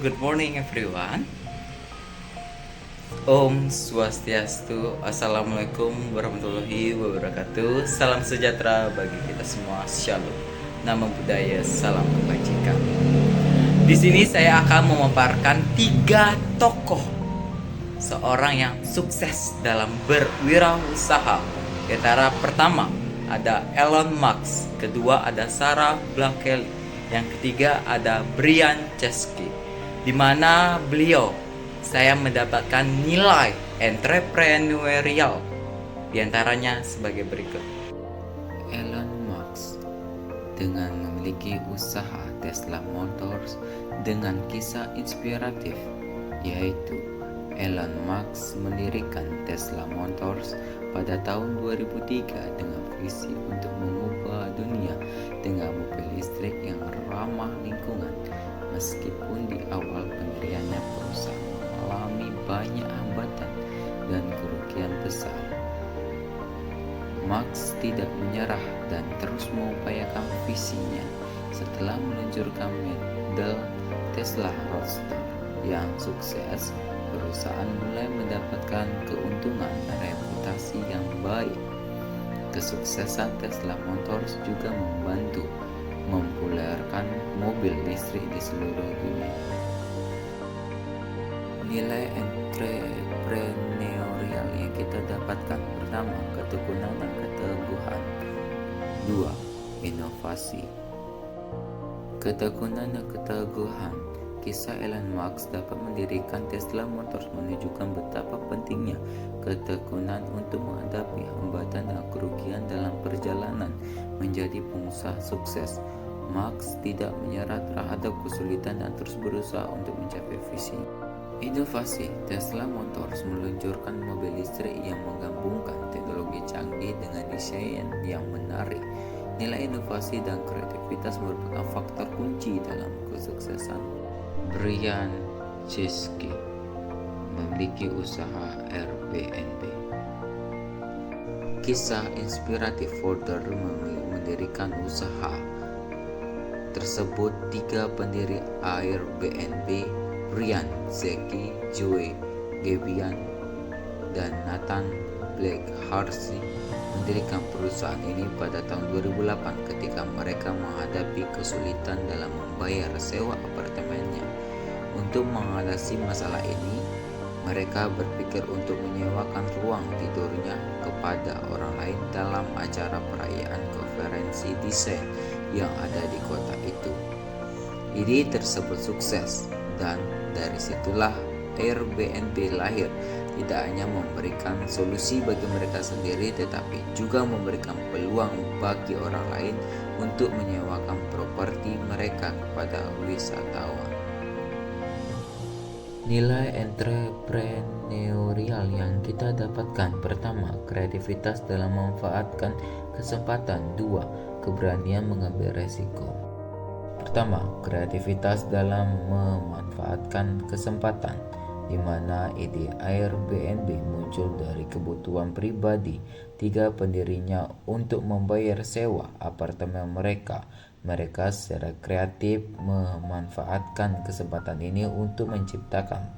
good morning everyone. Om Swastiastu, Assalamualaikum warahmatullahi wabarakatuh. Salam sejahtera bagi kita semua. Shalom. Nama budaya, salam kebajikan. Di sini saya akan memaparkan 3 tokoh seorang yang sukses dalam berwirausaha. Di antara pertama ada Elon Musk, kedua ada Sarah Blakely, yang ketiga ada Brian Chesky, di mana beliau saya mendapatkan nilai entrepreneurial diantaranya sebagai berikut. Elon Musk dengan memiliki usaha Tesla Motors dengan kisah inspiratif, yaitu Elon Musk mendirikan Tesla Motors pada tahun 2003 dengan visi untuk mengubah dunia dengan mobil listrik yang ramah lingkungan. Meskipun di awal pendiriannya perusahaan mengalami banyak hambatan dan kerugian besar, Musk tidak menyerah dan terus mengupayakan visinya. Setelah meluncurkan model Tesla Roadster yang sukses, perusahaan mulai mendapatkan keuntungan dan reputasi yang baik. Kesuksesan Tesla Motors juga membantu mempopulerkan mobil listrik di seluruh dunia. Nilai entrepreneurial yang kita dapatkan: pertama, ketekunan dan keteguhan. 2. Inovasi. Ketekunan dan keteguhan. Kisah Elon Musk dapat mendirikan Tesla Motors menunjukkan betapa pentingnya ketekunan untuk menghadapi hambatan dan kerugian dalam perjalanan menjadi pengusaha sukses. Musk tidak menyerah terhadap kesulitan dan terus berusaha untuk mencapai visi. Inovasi. Tesla Motors meluncurkan mobil listrik yang menggabungkan teknologi canggih dengan desain yang menarik. Nilai inovasi dan kreativitas merupakan faktor kunci dalam kesuksesan. Brian Chesky memiliki usaha Airbnb. Kisah inspiratif founder mendirikan usaha tersebut. 3 pendiri Airbnb, Brian, Chesky, Joe Gebian, dan Nathan Blake-Hartley, mendirikan perusahaan ini pada tahun 2008 ketika mereka menghadapi kesulitan dalam membayar sewa apartemennya. Untuk mengatasi masalah ini, mereka berpikir untuk menyewakan ruang tidurnya kepada orang lain dalam acara perayaan konferensi desain yang ada di kota itu. Ide tersebut sukses, dan dari situlah Airbnb lahir. Tidak hanya memberikan solusi bagi mereka sendiri, tetapi juga memberikan peluang bagi orang lain untuk menyewakan properti mereka kepada wisatawan. Nilai entrepreneurial yang kita dapatkan: pertama, kreativitas dalam memanfaatkan kesempatan. 2. Keberanian mengambil resiko. Pertama, kreativitas dalam memanfaatkan kesempatan, di mana ide Airbnb muncul dari kebutuhan pribadi 3 pendirinya untuk membayar sewa apartemen mereka. Mereka secara kreatif memanfaatkan kesempatan ini untuk menciptakan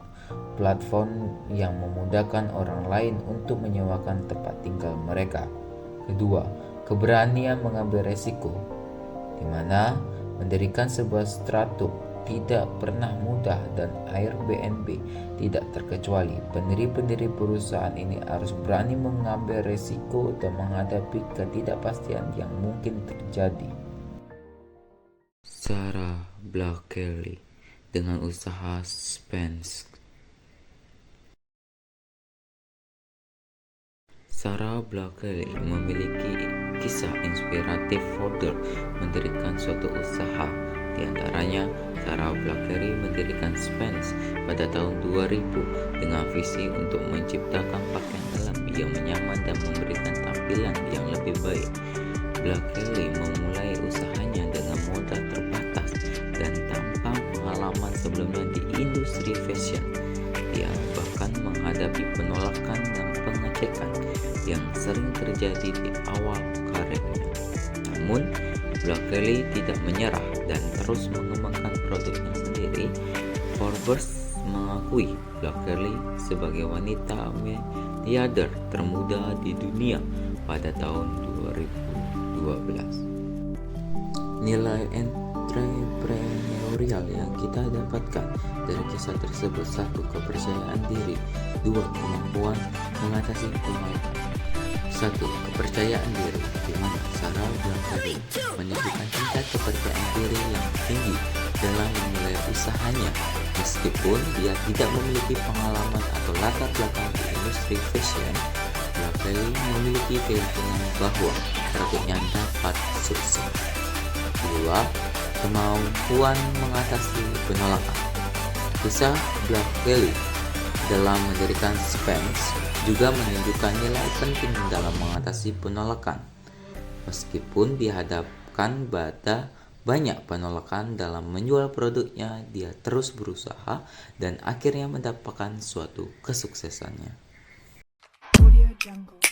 platform yang memudahkan orang lain untuk menyewakan tempat tinggal mereka. Kedua, keberanian mengambil resiko, di mana mendirikan sebuah startup tidak pernah mudah, dan Airbnb tidak terkecuali. Pendiri-pendiri perusahaan ini harus berani mengambil resiko dan menghadapi ketidakpastian yang mungkin terjadi. Sarah Blakely dengan usaha Spensk. Sarah Blakely memiliki kisah inspiratif founder mendirikan suatu usaha. Di antaranya, Sarah Blakely mendirikan Spensk pada tahun 2000 dengan visi untuk menciptakan pakaian dalam yang nyaman dan memberikan tampilan yang lebih baik. Blakely memulai usahanya dengan modal terbatas dan tanpa pengalaman sebelumnya di industri fashion. Dia bahkan menghadapi penolakan dan pengecekan yang sering terjadi di awal karirnya. Namun, Blakely tidak menyerah dan terus mengembangkan produknya sendiri. Forbes mengakui Black-Kelly sebagai wanita miliarder termuda di dunia pada tahun 2012. Nilai entrepreneurial yang kita dapatkan dari kisah tersebut: 1. Kepercayaan diri. 2. Kemampuan mengatasi penolakan. 1. Kepercayaan diri, di mana Sarah Black-Kelly menunjukkan tingkat kepercayaan diri yang tinggi dalam memulai usahanya. Meskipun dia tidak memiliki pengalaman atau latar belakang di industri fashion, Black-Kelly memiliki keyakinan bahwa produknya dapat sukses. 2. Kemampuan mengatasi penolakan. Kisah Black-Kelly dalam mendirikan Spanx juga menunjukkan nilai penting dalam mengatasi penolakan. Meskipun dihadapkan pada banyak penolakan dalam menjual produknya, dia terus berusaha dan akhirnya mendapatkan suatu kesuksesannya. Audio Jungle.